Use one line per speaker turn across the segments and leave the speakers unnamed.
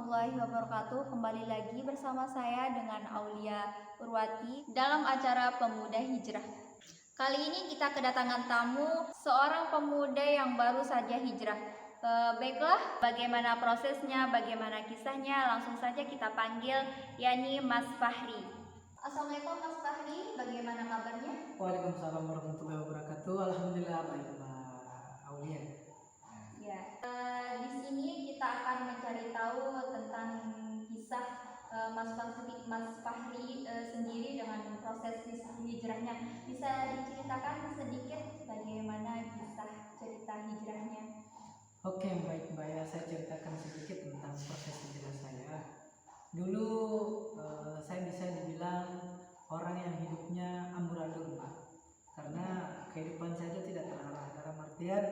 warahmatullahi wabarakatuh. Kembali lagi bersama saya dengan Aulia Purwati dalam acara Pemuda Hijrah. Kali ini kita kedatangan tamu, seorang pemuda yang baru saja hijrah. Baiklah, bagaimana prosesnya, bagaimana kisahnya, langsung saja kita panggil, yakni Mas Fahri. Assalamualaikum Mas Fahri, bagaimana kabarnya?
Waalaikumsalam warahmatullahi wabarakatuh. Alhamdulillah baik Mbak Aulia.
Ya, di sini kita akan mencari tahu tentang kisah Mas Fahri sendiri dengan proses hijrahnya. Bisa diceritakan sedikit bagaimana kisah cerita hijrahnya?
Oke, baik Mbak ya, saya ceritakan sedikit tentang proses hijrah saya. Dulu saya bisa dibilang orang yang hidupnya amburadul Mbak, karena kehidupan saya tidak terarah, dalam artian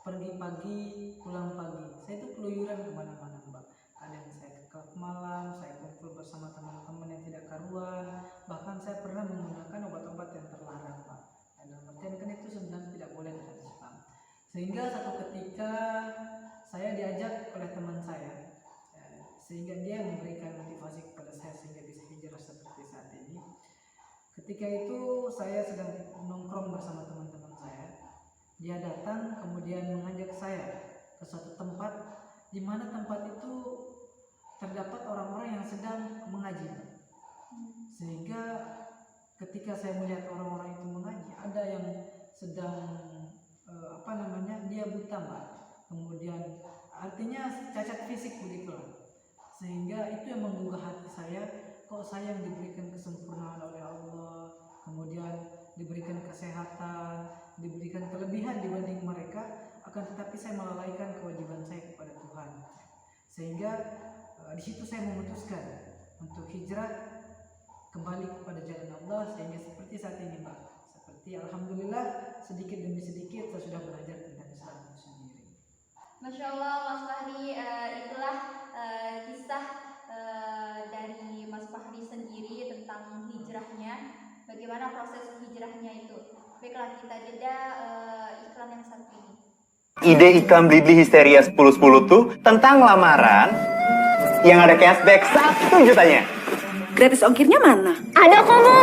pergi pagi pulang pagi. Saya itu keluyuran kemana-mana Mbak. Kadang saya ke klub malam, saya kumpul bersama teman-teman yang tidak karuan, bahkan saya pernah menggunakan obat-obat yang terlarang Mbak. Dalam artian kan itu sebenarnya tidak boleh dalam Islam. Sehingga satu ketika saya diajak oleh teman saya, sehingga dia memberikan motivasi kepada saya sehingga bisa hijrah seperti saat ini. Ketika itu saya sedang nongkrong bersama teman-teman saya. Dia datang kemudian mengajak saya ke suatu tempat di mana tempat itu terdapat orang-orang yang sedang mengaji. Sehingga ketika saya melihat orang-orang itu mengaji, ada yang sedang dia buta Mbak. Kemudian artinya cacat fisik begitulah. Sehingga itu yang menggugah hati saya, kok saya yang diberikan kesempurnaan oleh Allah, kemudian diberikan kesehatan, diberikan kelebihan dibanding mereka, akan tetapi saya melalaikan kewajiban saya kepada Tuhan. Sehingga di situ saya memutuskan untuk hijrah kembali kepada jalan Allah, sehingga seperti saat ini Mbak. Seperti alhamdulillah sedikit demi sedikit saya sudah belajar tentang Islam itu sendiri.
Masya Allah Mas Fahri, itulah kisah dari Mas Fahri sendiri tentang hijrahnya. Bagaimana proses hijrahnya itu? Baiklah, kita jeda iklan yang satu ini.
Ide Iklan Blibli Histeria 1010 tuh tentang lamaran yang ada cashback 1 jutanya.
Gratis ongkirnya mana?
Ada kok, Bu.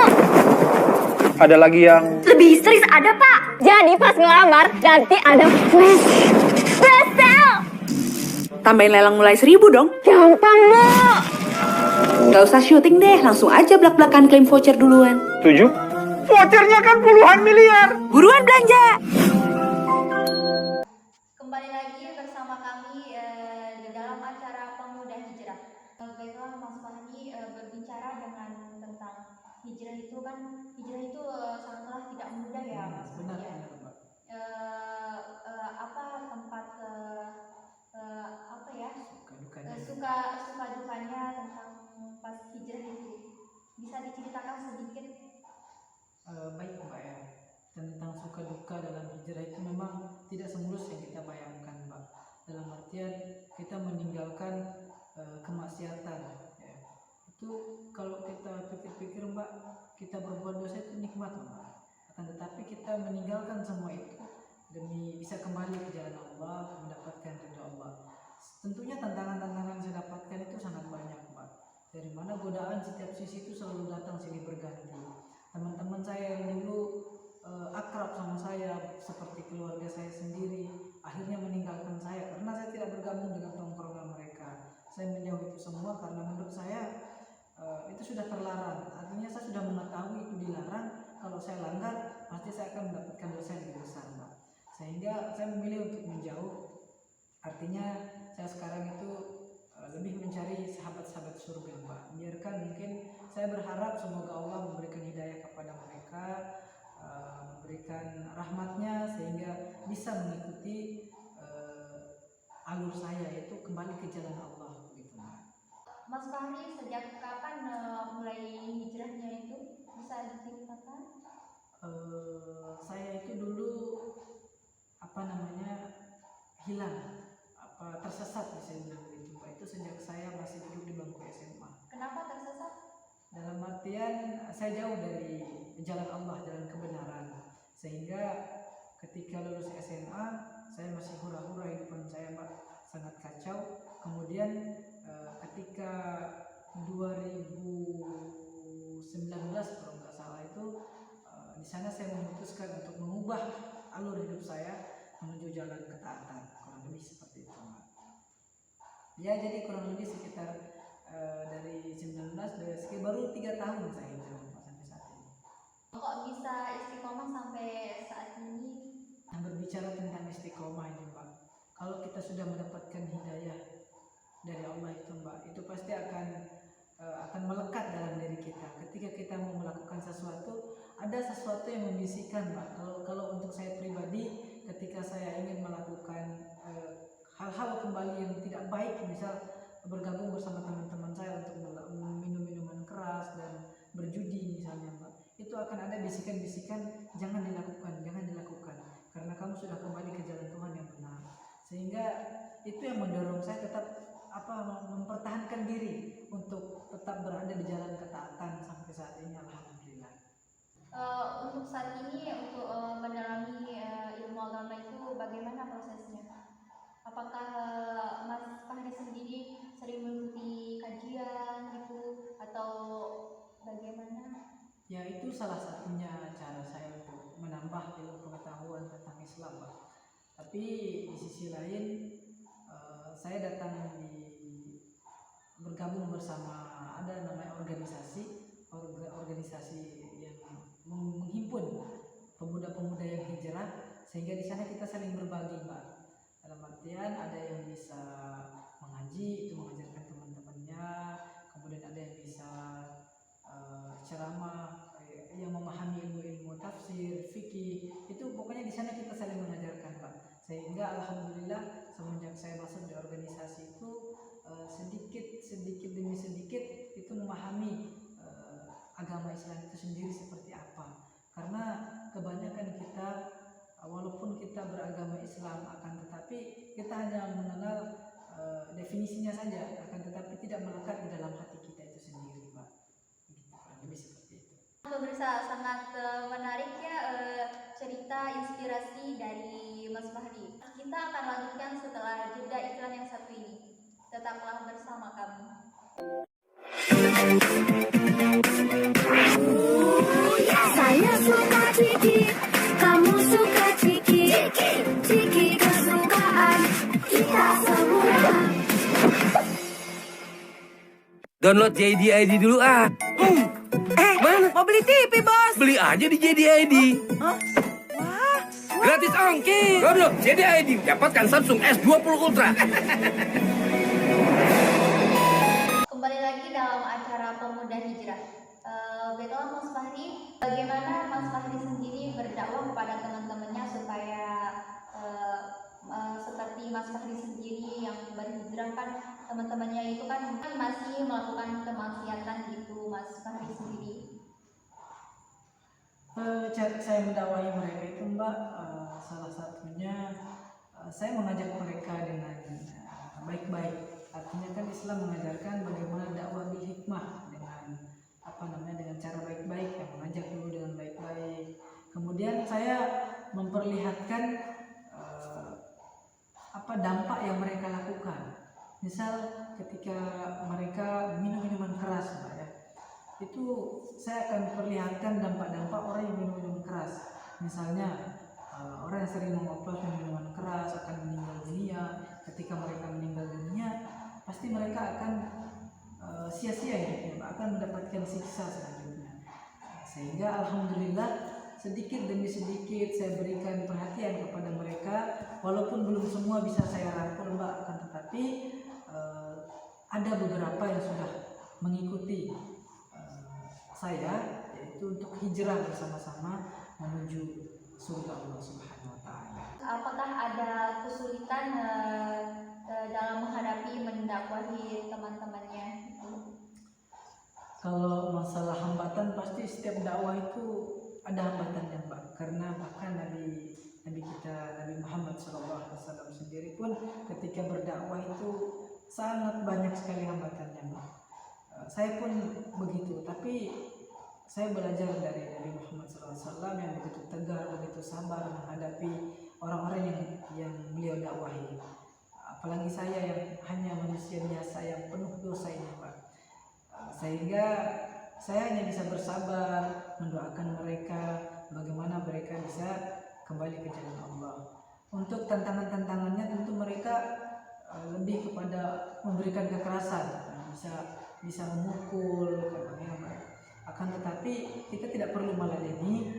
Ada lagi yang
Lebih histeris ada, Pak. Jadi pas ngelamar, nanti ada flash sale.
Tambahin lelang mulai 1.000 dong.
Gampang, Bu.
Gak usah syuting deh, langsung aja blak-blakan klaim voucher duluan.
7? Vouchernya kan puluhan miliar.
Buruan belanja.
Kembali lagi bersama kami di dalam acara Pemuda Hijrah. Baiklah Mas Fahri, berbicara tentang hijrah itu kan, hijrah itu sangatlah tidak mudah ya Mas Fahri.
Benar Mbak.
Apa tempat
Suka
dukanya tentang pas hijrah itu, bisa diceritakan sedikit?
Baik Mbak ya, tentang suka duka dalam hijrah itu memang tidak semulus yang kita bayangkan Mbak. Dalam artian kita meninggalkan kemaksiatan ya. Itu kalau kita pikir-pikir Mbak, kita berbuat dosa itu nikmat Mbak. Akan tetapi kita meninggalkan semua itu demi bisa kembali ke jalan Allah, mendapatkan ridha Allah. Tentunya tantangan-tantangan yang saya dapatkan itu sangat banyak Mbak. Dari mana godaan setiap sisi itu selalu datang silih berganti. Teman-teman saya yang dulu akrab sama saya seperti keluarga saya sendiri, akhirnya meninggalkan saya karena saya tidak bergabung dengan tongkrongan mereka. Saya menjauh itu semua karena menurut saya itu sudah terlarang. Artinya saya sudah mengetahui itu dilarang. Kalau saya langgar, pasti saya akan mendapatkan dosa yang lebih besar Mbak. Sehingga saya memilih untuk menjauh. Artinya saya sekarang itu lebih mencari sahabat-sahabat surga Mbak. Biarkan mungkin saya berharap semoga Allah memberikan hidayah kepada mereka, memberikan rahmatnya sehingga bisa mengikuti alur saya, yaitu kembali ke jalan Allah begitu Mbak.
Mas Fahri sejak kapan mulai hijrahnya itu, bisa diceritakan?
Saya itu dulu hilang, tersesat bisa dibilang begitu Mbak. Itu sejak saya masih duduk di bangku SMA.
Kenapa tersesat?
Dalam artian saya jauh dari jalan Allah, jalan kebenaran. Sehingga ketika lulus SMA, saya masih hura-hura hidupan saya Mbak. sangat kacau. Kemudian ketika 2019 kalau nggak salah itu di sana saya memutuskan untuk mengubah alur hidup saya menuju jalan ketaatan, kurang lebih seperti itu, Mbak. Ya, jadi kurang lebih sekitar dari 19 baru 3 tahun saya hijrah, Mbak, sampai saat ini.
Kok bisa istiqomah sampai saat ini?
Nah, berbicara tentang istiqomah ini, Mbak, kalau kita sudah mendapatkan hidayah dari Allah itu, Mbak, itu pasti akan melekat dalam diri kita. Ketika kita mau melakukan sesuatu, ada sesuatu yang membisikkan, Mbak. Kalau untuk saya pribadi, ketika saya ingin melakukan hal-hal kembali yang tidak baik, misal bergabung bersama teman-teman saya untuk minum minuman keras dan berjudi misalnya, Mbak, itu akan ada bisikan-bisikan, jangan dilakukan, karena kamu sudah kembali ke jalan Tuhan yang benar. Sehingga itu yang mendorong saya tetap mempertahankan diri untuk tetap berada di jalan ketaatan sampai saat ini, alhamdulillah.
Untuk saat ini untuk mendalami ilmu agama itu bagaimana prosesnya? Apakah Mas Fahri sendiri sering mengikuti kajian gitu atau bagaimana?
Ya, itu salah satunya cara saya untuk menambah ilmu pengetahuan tentang Islam, Pak. Tapi di sisi lain saya datang bergabung bersama ada namanya organisasi yang menghimpun pemuda-pemuda yang hijrah, sehingga di sana kita saling berbagi, Mbak. Dalam artian ada yang bisa mengaji, itu mengajarkan teman-temannya, kemudian ada yang bisa ceramah, yang memahami ilmu-ilmu tafsir, fikih, itu pokoknya di sana kita saling mengajarkan, Pak. Sehingga alhamdulillah semenjak saya masuk di organisasi itu sedikit demi sedikit itu memahami agama Islam itu sendiri seperti apa. Karena kebanyakan kita walaupun kita beragama Islam, akan tetapi kita hanya mengenal definisinya saja, akan tetapi tidak melekat di dalam hati kita itu sendiri, Pak. Lebih seperti itu.
Pemirsa, sangat menarik ya cerita inspirasi dari Mas Fahri. Kita akan lanjutkan setelah jeda iklan yang satu ini. Tetaplah bersama kami.
Saya suka Ciki, kamu suka Ciki, Ciki kesukaan kita semua.
Download JD ID dulu ah.
Mana? Mau beli TV, Bos.
Beli aja di JD ID.
Hah? Wah,
Gratis ongkir. Download JD ID, dapatkan Samsung S20 Ultra.
Kembali lagi dalam acara Pemuda Hijrah. Baiklah Mas Fahri, bagaimana Mas Fahri sendiri berdakwah kepada teman-temannya supaya seperti Mas Fahri sendiri yang berhijrah, kan teman-temannya itu kan masih melakukan kemaksiatan gitu, Mas Fahri sendiri.
Cara saya mendakwahi mereka itu, Mbak, salah satunya saya mengajak mereka dengan baik-baik. Artinya kan Islam mengajarkan bagaimana dakwah bil hikmah dengan cara baik-baik, ya, mengajak dulu dengan baik-baik. Kemudian saya memperlihatkan dampak yang mereka lakukan. Misal ketika mereka minum minuman keras, Mbak, ya, itu saya akan perlihatkan dampak-dampak orang yang minum minuman keras. Misalnya orang yang sering mengoplos minuman keras akan meninggal dunia. Ketika mereka meninggal dunia, pasti mereka akan sia-sia hidupnya, akan mendapatkan siksa selanjutnya. Sehingga alhamdulillah sedikit demi sedikit saya berikan perhatian kepada mereka, walaupun belum semua bisa saya rangkul, Mbak, akan tetapi ada beberapa yang sudah mengikuti saya, yaitu untuk hijrah bersama-sama menuju surga Allah Subhanahu wa taala.
Apakah ada kesulitan dalam menghadapi mendakwahi teman-temannya itu?
Kalau masalah hambatan, pasti setiap dakwah itu ada hambatannya, Mbak. Karena bahkan Nabi kita Nabi Muhammad SAW sendiri pun ketika berdakwah itu sangat banyak sekali hambatannya, Mbak. Saya pun begitu, tapi saya belajar dari Nabi Muhammad SAW yang begitu tegar, begitu sabar menghadapi orang-orang yang beliau dakwahi. apalagi saya yang hanya manusia biasa yang penuh dosa ini Pak. Sehingga saya hanya bisa bersabar mendoakan mereka bagaimana mereka bisa kembali ke jalan Allah. Untuk tantangannya tentu mereka lebih kepada memberikan kekerasan, bisa memukul, akan tetapi kita tidak perlu meladeni,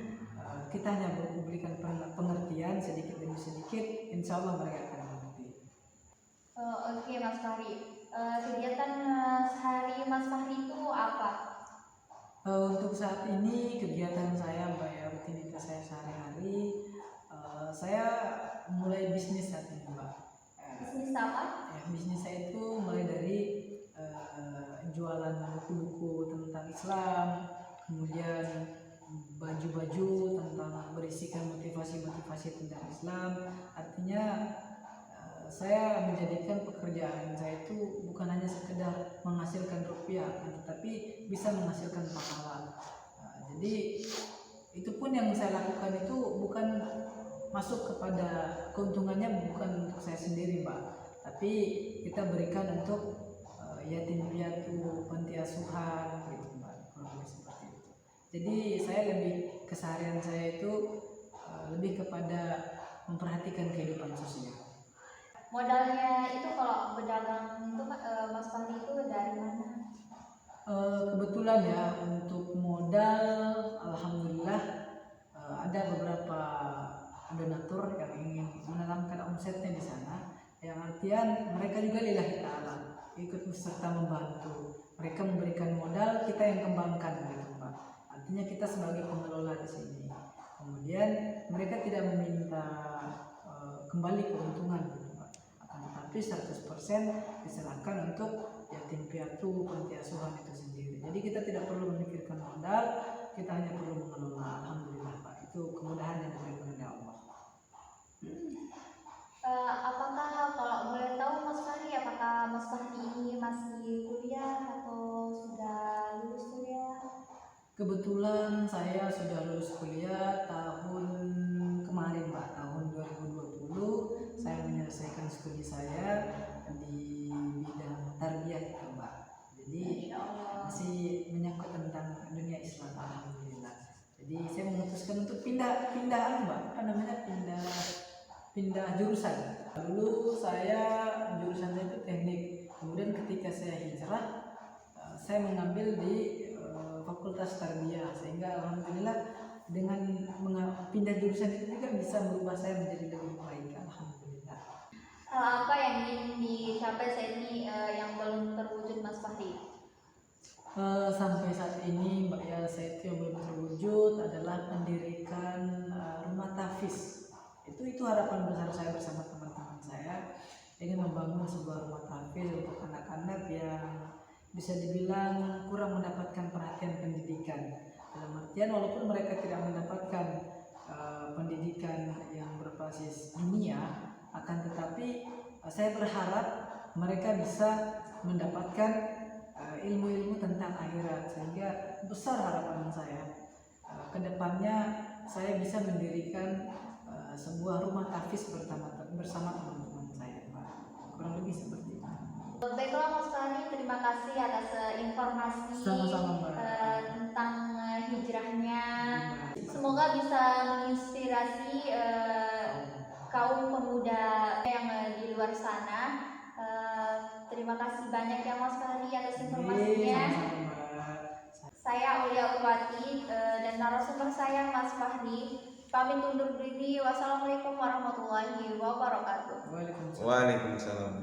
kita hanya memberikan pengertian sedikit demi sedikit, insya Allah mereka akan mengerti.
Oke Mas Fahri, kegiatan sehari Mas Fahri itu apa?
Untuk saat ini kegiatan saya Mbak ya, rutinitas saya sehari-hari, saya mulai bisnis saat ini Mbak.
Bisnis apa?
Ya, bisnis saya itu mulai dari jualan buku-buku tentang Islam, kemudian baju-baju tentang berisikan motivasi-motivasi tentang Islam. Artinya saya menjadikan pekerjaan saya itu bukan hanya sekedar menghasilkan rupiah, tetapi bisa menghasilkan pahala. Jadi itu pun yang saya lakukan itu bukan masuk kepada keuntungannya bukan untuk saya sendiri Mbak, tapi kita berikan untuk yatim piatu, panti asuhan gitu Mbak, kurang lebih seperti itu. Jadi saya lebih keseharian saya itu lebih kepada memperhatikan kehidupan sosial.
Modalnya itu kalau berdagang itu Mas Fahri itu dari mana?
Kebetulan ya untuk modal, alhamdulillah ada beberapa donatur yang ingin menanamkan omsetnya di sana, yang artian mereka juga lillahi ta'ala ikut serta membantu. Mereka memberikan modal, kita yang kembangkan gitu Pak. Artinya kita sebagai pengelola di sini. Kemudian mereka tidak meminta kembali keuntungan gitu Pak. Akan tetapi 100% diserahkan untuk yatim piatu, panti asuhan itu sendiri. Jadi kita tidak perlu memikirkan modal, kita hanya perlu mengelola. Alhamdulillah Pak, itu kemudahan yang diberikan oleh Allah.
Apakah kalau boleh tahu Mas Fahri, apakah Mas Fahri ini masih kuliah atau sudah lulus kuliah?
Kebetulan saya sudah lulus kuliah tahun kemarin Mbak, tahun 2020 saya menyelesaikan studi saya di bidang tarbiyah itu Mbak. Jadi masih menyangkut tentang dunia Islam, alhamdulillah. Jadi saya memutuskan untuk pindah Mbak, pindah jurusan. Dulu saya jurusan saya itu teknik, kemudian ketika saya hijrah saya mengambil di fakultas tarbiyah, sehingga alhamdulillah dengan pindah jurusan itu juga bisa merubah saya menjadi lebih baik, alhamdulillah.
Hal apa yang ingin dicapai saat ini yang belum terwujud Mas Fahri?
Sampai saat ini Mbak ya, saya itu yang belum terwujud adalah mendirikan rumah tahfiz. Itu harapan besar saya bersama teman-teman saya, ingin membangun sebuah rumah tahfiz untuk anak-anak yang bisa dibilang kurang mendapatkan perhatian pendidikan. Dalam artian walaupun mereka tidak mendapatkan pendidikan yang berbasis dunia, akan tetapi saya berharap mereka bisa mendapatkan ilmu-ilmu tentang akhirat, sehingga besar harapan saya kedepannya saya bisa mendirikan sebuah rumah tahfiz bersama teman-teman saya, Pak. Kurang lebih seperti itu.
Baiklah Mas Fahri, terima kasih atas informasi tentang hijrahnya. Semoga bisa menginspirasi kaum pemuda yang di luar sana. Terima kasih banyak ya Mas Fahri atas informasinya. Saya Aulia Urwati dan narasumber saya Mas Fahri pamit undur diri. Wassalamualaikum warahmatullahi wabarakatuh.
Waalaikumsalam.
Waalaikumsalam.